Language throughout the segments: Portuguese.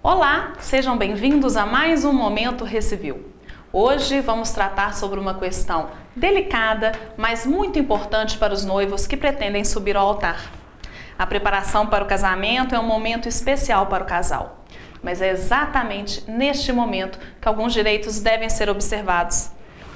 Olá, sejam bem-vindos a mais um Momento Recivil. Hoje vamos tratar sobre uma questão delicada, mas muito importante para os noivos que pretendem subir ao altar. A preparação para o casamento é um momento especial para o casal, mas é exatamente neste momento que alguns direitos devem ser observados.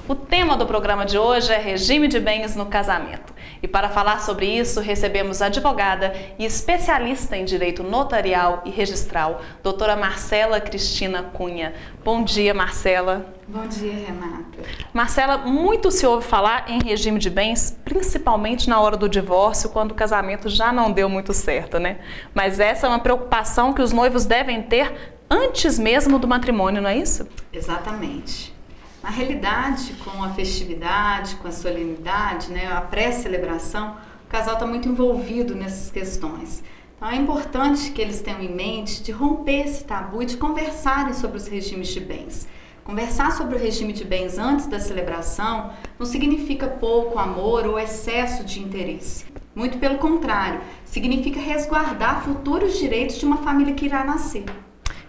O tema do programa de hoje é regime de bens no casamento. E para falar sobre isso, recebemos a advogada e especialista em direito notarial e registral, doutora Marcela Cristina Cunha. Bom dia, Marcela. Bom dia, Renata. Marcela, muito se ouve falar em regime de bens, principalmente na hora do divórcio, quando o casamento já não deu muito certo, né? Mas essa é uma preocupação que os noivos devem ter antes mesmo do matrimônio, não é isso? Exatamente. Na realidade, com a festividade, com a solenidade, a pré-celebração, o casal está muito envolvido nessas questões. Então é importante que eles tenham em mente de romper esse tabu e de conversarem sobre os regimes de bens. Conversar sobre o regime de bens antes da celebração não significa pouco amor ou excesso de interesse. Muito pelo contrário, significa resguardar futuros direitos de uma família que irá nascer.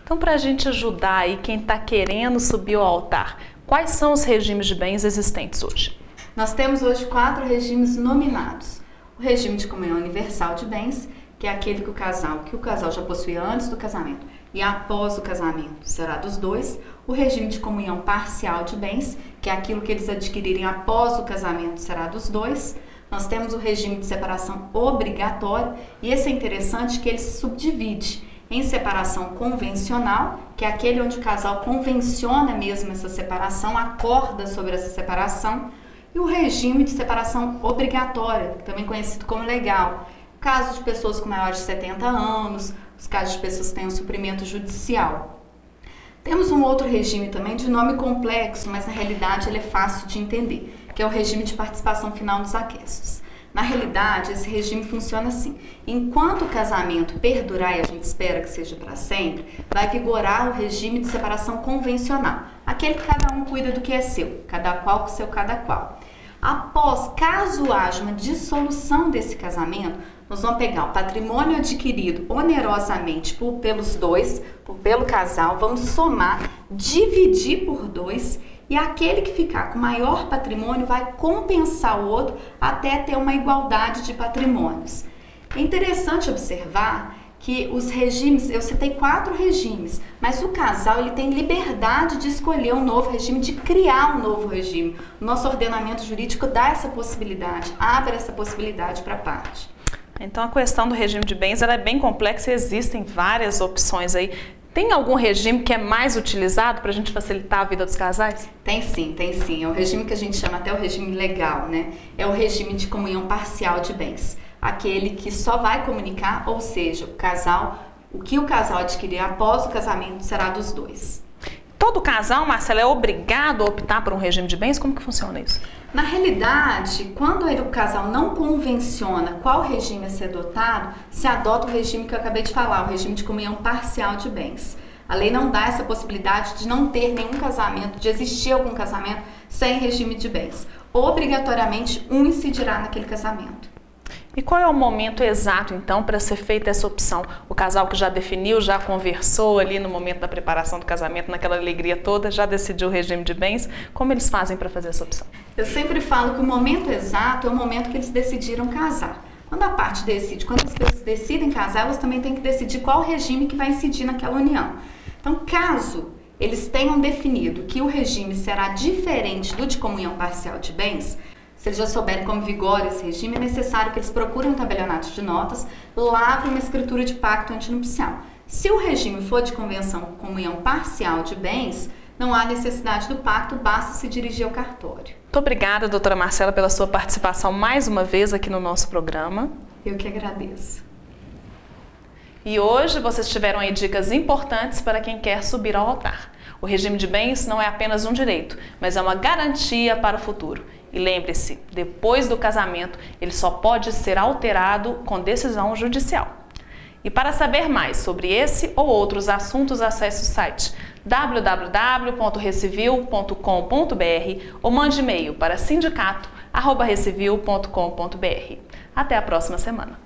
Então, para a gente ajudar aí quem está querendo subir ao altar, quais são os regimes de bens existentes hoje? Nós temos hoje 4 regimes nominados. O regime de comunhão universal de bens, que é aquele que o casal já possuía antes do casamento e após o casamento será dos dois. O regime de comunhão parcial de bens, que é aquilo que eles adquirirem após o casamento, será dos dois. Nós temos o regime de separação obrigatória e esse é interessante que ele se subdivide em separação convencional, que é aquele onde o casal convenciona mesmo essa separação, acorda sobre essa separação, e o regime de separação obrigatória, também conhecido como legal. Casos de pessoas com maior de 70 anos, os casos de pessoas que têm um suprimento judicial. Temos um outro regime também de nome complexo, mas na realidade ele é fácil de entender, que é o regime de participação final dos aquestos. Na realidade, esse regime funciona assim: enquanto o casamento perdurar, e a gente espera que seja para sempre, vai vigorar o regime de separação convencional, aquele que cada um cuida do que é seu, cada qual com seu cada qual. Após, caso haja uma dissolução desse casamento, nós vamos pegar o patrimônio adquirido onerosamente pelos dois, pelo casal, vamos somar, dividir por 2, e aquele que ficar com maior patrimônio vai compensar o outro até ter uma igualdade de patrimônios. É interessante observar que os regimes, eu citei 4 regimes, mas o casal ele tem liberdade de escolher um novo regime, de criar um novo regime. O nosso ordenamento jurídico dá essa possibilidade, abre essa possibilidade para a parte. Então a questão do regime de bens ela é bem complexa e existem várias opções aí. Tem algum regime que é mais utilizado para a gente facilitar a vida dos casais? Tem sim, tem sim. É o regime que a gente chama até o regime legal, É o regime de comunhão parcial de bens. Aquele que só vai comunicar, ou seja, o que o casal adquirir após o casamento será dos dois. Todo casal, Marcela, é obrigado a optar por um regime de bens? Como que funciona isso? Na realidade, quando o casal não convenciona qual regime a ser adotado, se adota o regime que eu acabei de falar, o regime de comunhão parcial de bens. A lei não dá essa possibilidade de não ter nenhum casamento, de existir algum casamento sem regime de bens. Obrigatoriamente, um incidirá naquele casamento. E qual é o momento exato, então, para ser feita essa opção? O casal que já definiu, já conversou ali no momento da preparação do casamento, naquela alegria toda, já decidiu o regime de bens, como eles fazem para fazer essa opção? Eu sempre falo que o momento exato é o momento que eles decidiram casar. Quando a parte decide, quando as pessoas decidem casar, elas também têm que decidir qual regime que vai incidir naquela união. Então, caso eles tenham definido que o regime será diferente do de comunhão parcial de bens, se eles já souberem como vigora esse regime, é necessário que eles procurem um tabelionato de notas, lavrem uma escritura de pacto antinupcial. Se o regime for de convenção comunhão parcial de bens, não há necessidade do pacto, basta se dirigir ao cartório. Muito obrigada, doutora Marcela, pela sua participação mais uma vez aqui no nosso programa. Eu que agradeço. E hoje vocês tiveram aí dicas importantes para quem quer subir ao altar. O regime de bens não é apenas um direito, mas é uma garantia para o futuro. E lembre-se, depois do casamento, ele só pode ser alterado com decisão judicial. E para saber mais sobre esse ou outros assuntos, acesse o site www.recivil.com.br ou mande e-mail para sindicato@recivil.com.br. Até a próxima semana.